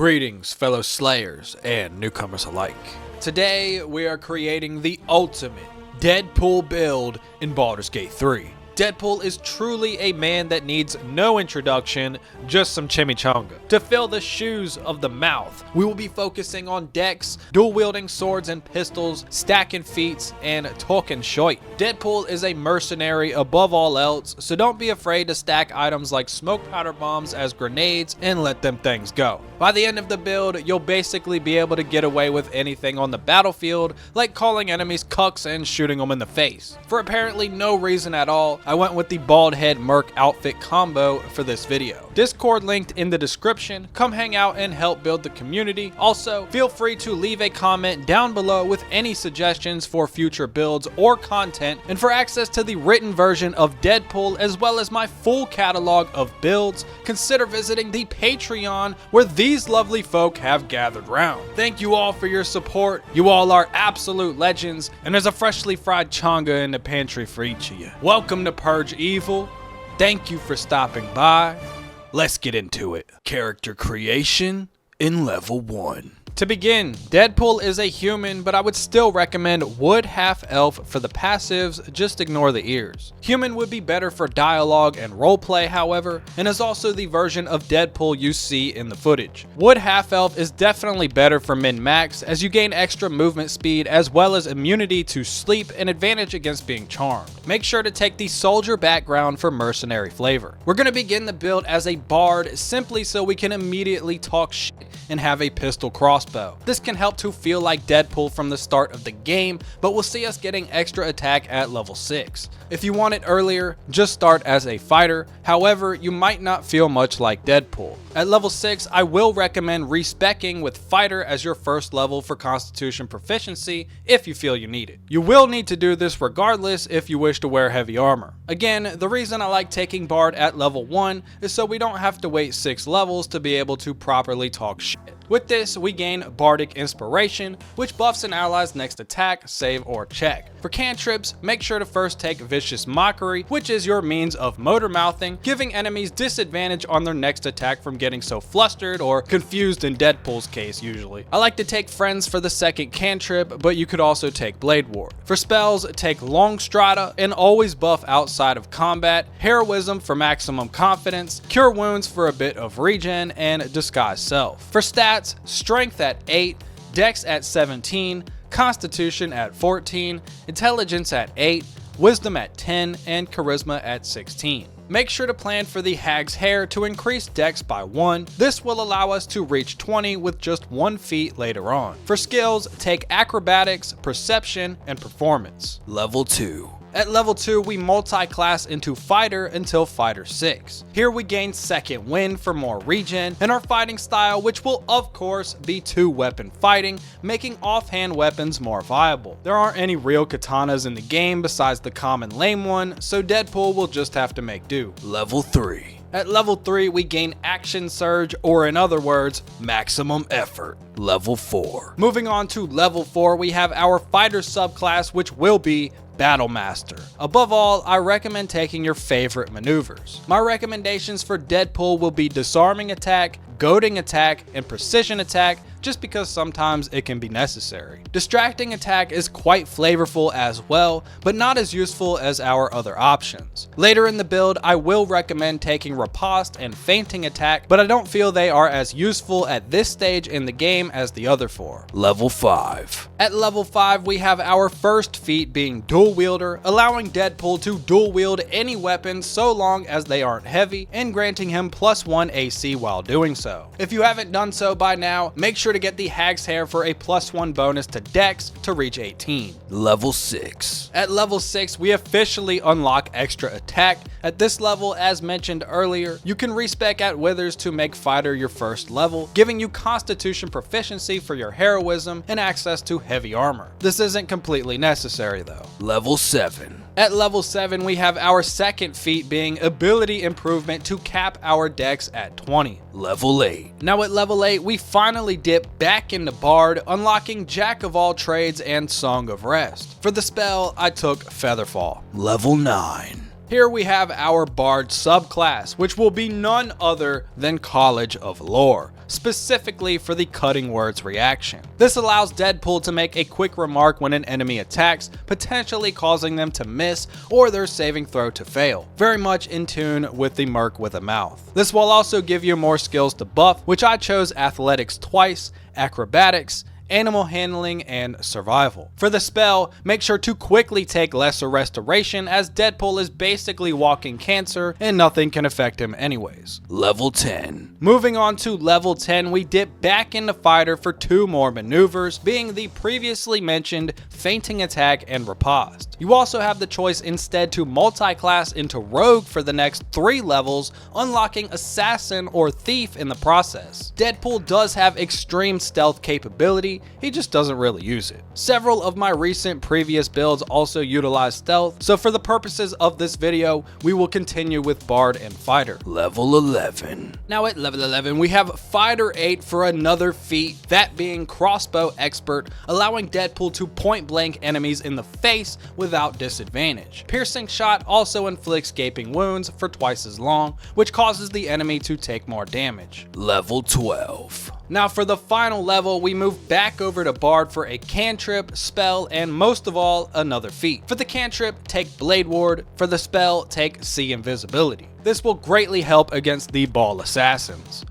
Greetings, fellow slayers and newcomers alike. Today we are creating the ultimate Deadpool build in Baldur's Gate 3. Deadpool is truly a man that needs no introduction, just some chimichanga. To fill the shoes of the mouth, we will be focusing on decks, dual-wielding swords and pistols, stacking feats, and talking shoit. Deadpool is a mercenary above all else, so don't be afraid to stack items like smoke powder bombs as grenades and let them things go. By the end of the build, you'll basically be able to get away with anything on the battlefield, like calling enemies cucks and shooting them in the face. For apparently no reason at all, I went with the bald head Merc outfit combo for this video. Discord linked in the description. Come hang out and help build the community. Also, feel free to leave a comment down below with any suggestions for future builds or content, and for access to the written version of Deadpool as well as my full catalog of builds, consider visiting the Patreon where these lovely folk have gathered round. Thank you all for your support. You all are absolute legends, and there's a freshly fried changa in the pantry for each of you. Welcome to PURGE EVIL. Thank you for stopping by. Let's get into it. Character creation in level 1. To begin, Deadpool is a human, but I would still recommend wood half-elf for the passives, just ignore the ears. Human would be better for dialogue and roleplay, however, and is also the version of Deadpool you see in the footage. Wood half-elf is definitely better for min-max, as you gain extra movement speed as well as immunity to sleep and advantage against being charmed. Make sure to take the soldier background for mercenary flavor. We're going to begin the build as a bard simply so we can immediately talk shit and have a pistol crossbow. This can help to feel like Deadpool from the start of the game, but will see us getting extra attack at level 6. If you want it earlier, just start as a fighter. However, you might not feel much like Deadpool. At level 6, I will recommend respecking with fighter as your first level for constitution proficiency if you feel you need it. You will need to do this regardless if you wish to wear heavy armor. Again, the reason I like taking bard at level 1 is so we don't have to wait 6 levels to be able to properly talk shit. With this, we gain Bardic Inspiration, which buffs an ally's next attack, save, or check. For cantrips, make sure to first take Vicious Mockery, which is your means of motor mouthing, giving enemies disadvantage on their next attack from getting so flustered or confused in Deadpool's case usually. I like to take Friends for the second cantrip, but you could also take Blade Ward. For spells, take Long Strata and always buff outside of combat, Heroism for maximum confidence, Cure Wounds for a bit of regen, and Disguise Self. For stats, Strength at 8, Dex at 17, Constitution at 14, Intelligence at 8, Wisdom at 10, and Charisma at 16. Make sure to plan for the Hag's Hair to increase Dex by 1. This will allow us to reach 20 with just 1 feat later on. For skills, take Acrobatics, Perception, and Performance. Level 2. At level 2, we multi-class into Fighter until Fighter 6. Here we gain Second Wind for more regen, and our fighting style, which will of course be 2-weapon fighting, making offhand weapons more viable. There aren't any real katanas in the game besides the common lame one, so Deadpool will just have to make do. Level 3. At level 3, we gain Action Surge, or in other words, Maximum Effort. Level 4. Moving on to level 4, we have our Fighter subclass, which will be Battle Master. Above all, I recommend taking your favorite maneuvers. My recommendations for Deadpool will be Disarming Attack, Goading Attack, and Precision Attack, just because sometimes it can be necessary. Distracting Attack is quite flavorful as well, but not as useful as our other options. Later in the build, I will recommend taking Riposte and Fainting Attack, but I don't feel they are as useful at this stage in the game as the other 4. Level 5. At level 5, we have our first feat being Dual Wielder, allowing Deadpool to dual wield any weapon so long as they aren't heavy, and granting him +1 AC while doing so. If you haven't done so by now, make sure to get the Hag's Hair for a +1 bonus to Dex to reach 18. Level 6. At level 6, we officially unlock extra attack. At this level, as mentioned earlier, you can respec at Withers to make Fighter your first level, giving you Constitution proficiency for your Heroism and access to heavy armor. This isn't completely necessary though. Level 7. At level 7, we have our second feat being Ability Improvement to cap our Dex at 20. Level 8. Now at level 8, we finally dip back into Bard, unlocking Jack of all trades and Song of Rest. For the spell, I took Featherfall. Level 9. Here we have our Bard subclass, which will be none other than College of Lore. specifically for the cutting words reaction. This allows Deadpool to make a quick remark when an enemy attacks, potentially causing them to miss or their saving throw to fail. Very much in tune with the Merc with a mouth. This will also give you more skills to buff, which I chose athletics twice, acrobatics, animal handling, and survival. For the spell, make sure to quickly take lesser restoration, as Deadpool is basically walking cancer and nothing can affect him anyways. Level 10. Moving on to level 10, we dip back into fighter for 2 more maneuvers, being the previously mentioned fainting attack and riposte. You also have the choice instead to multi-class into rogue for the next 3 levels, unlocking assassin or thief in the process. Deadpool does have extreme stealth capability, he just doesn't really use it. Several of my recent previous builds also utilize stealth, so for the purposes of this video, we will continue with Bard and Fighter. Level 11. Now at level 11, we have Fighter 8 for another feat, that being Crossbow Expert, allowing Deadpool to point blank enemies in the face without disadvantage. Piercing Shot also inflicts gaping wounds for twice as long, which causes the enemy to take more damage. Level 12. Now for the final level, we move back over to Bard for a cantrip, spell, and most of all, another feat. For the cantrip, take Blade Ward. For the spell, take See Invisibility. This will greatly help against the ball assassins.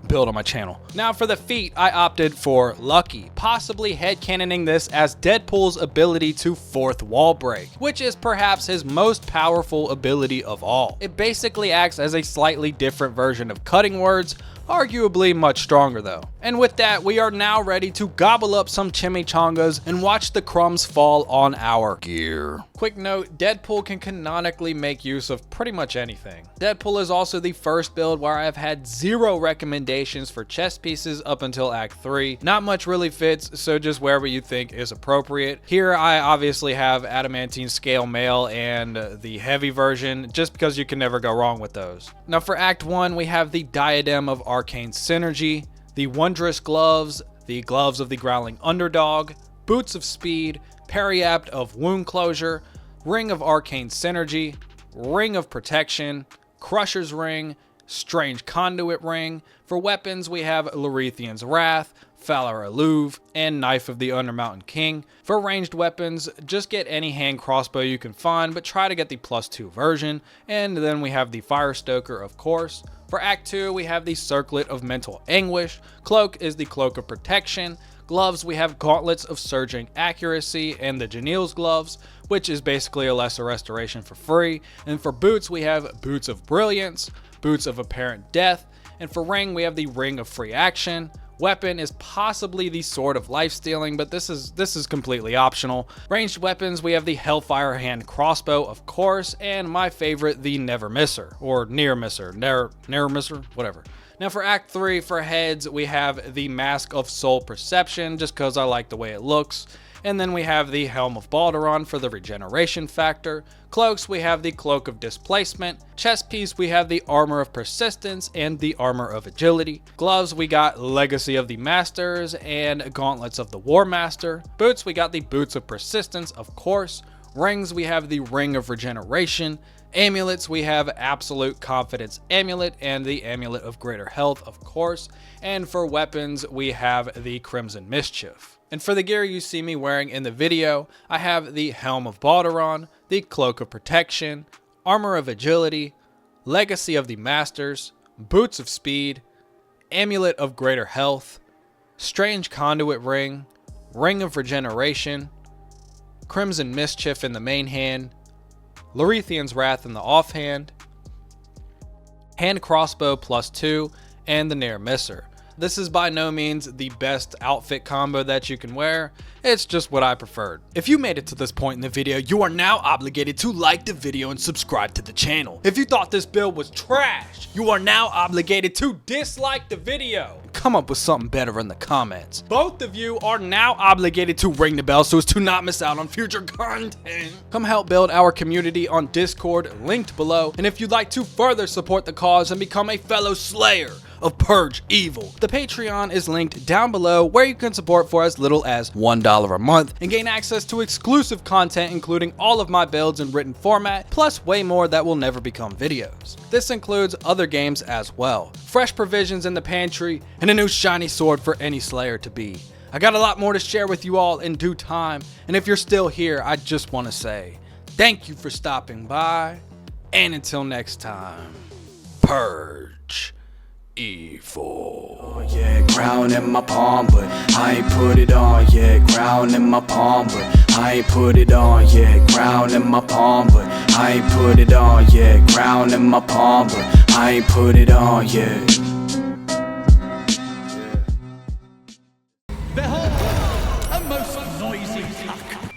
Build on my channel. Now for the feat, I opted for Lucky, possibly headcanoning this as Deadpool's ability to 4th wall break, which is perhaps his most powerful ability of all. It basically acts as a slightly different version of cutting words, arguably much stronger though. And with that, we are now ready to gobble up some chimichangas and watch the crumbs fall on our gear. Quick note, Deadpool can canonically make use of pretty much anything. Deadpool is also the first build where I have had 0 recommendations for chest pieces up until Act 3. Not much really fits, so just wherever you think is appropriate. Here I obviously have Adamantine Scale Mail and the heavy version, just because you can never go wrong with those. Now for Act 1, we have the Diadem of Arcane Synergy, the Wondrous Gloves, the Gloves of the Growling Underdog, Boots of Speed, Periapt of Wound Closure, Ring of Arcane Synergy, Ring of Protection, Crusher's Ring, Strange Conduit Ring. For weapons, we have Lorethian's Wrath, Falar Alluve, and Knife of the Undermountain King. For ranged weapons, just get any hand crossbow you can find, but try to get the +2 version. And then we have the Firestoker, of course. For Act 2, we have the Circlet of Mental Anguish. Cloak is the Cloak of Protection. Gloves, we have Gauntlets of Surging Accuracy and the Janil's Gloves, which is basically a lesser restoration for free. And for boots, we have Boots of Brilliance, Boots of Apparent Death. And for ring, we have the Ring of Free Action. Weapon is possibly the Sword of Lifestealing, but this is completely optional. Ranged weapons, we have the Hellfire Hand Crossbow, of course, and my favorite, the Never Misser, or Near Misser, Never Misser, whatever. Now for Act 3, for heads, we have the Mask of Soul Perception, just because I like the way it looks. And then we have the Helm of Baldur for the regeneration factor. Cloaks, we have the Cloak of Displacement. Chest piece, we have the Armor of Persistence and the Armor of Agility. Gloves, we got Legacy of the Masters and Gauntlets of the War Master. Boots, we got the Boots of Persistence, of course. Rings, we have the Ring of Regeneration. Amulets, we have Absolute Confidence Amulet and the Amulet of Greater Health, of course. And for weapons, we have the Crimson Mischief. And for the gear you see me wearing in the video, I have the Helm of Baldur, the Cloak of Protection, Armor of Agility, Legacy of the Masters, Boots of Speed, Amulet of Greater Health, Strange Conduit Ring, Ring of Regeneration, Crimson Mischief in the main hand, Lorethian's Wrath in the offhand, Hand Crossbow +2, and the Near Misser. This is by no means the best outfit combo that you can wear, it's just what I preferred. If you made it to this point in the video, you are now obligated to like the video and subscribe to the channel. If you thought this build was trash, you are now obligated to dislike the video. Come up with something better in the comments. Both of you are now obligated to ring the bell so as to not miss out on future content. Come help build our community on Discord, linked below, and if you'd like to further support the cause and become a fellow Slayer, of Purge Evil. The Patreon is linked down below, where you can support for as little as $1 a month and gain access to exclusive content, including all of my builds in written format, plus way more that will never become videos. This includes other games as well, fresh provisions in the pantry, and a new shiny sword for any slayer to be. I got a lot more to share with you all in due time, and if you're still here, I just want to say thank you for stopping by, and until next time, Purge Evil. Oh yeah, crown in my palm, but I ain't put it on. Yeah, crown in my palm, but I ain't put it on. Yeah, crown in my palm, but I ain't put it on. Yeah, crown in my palm, but I ain't put it on. Yeah. Behold, a most noisy cock.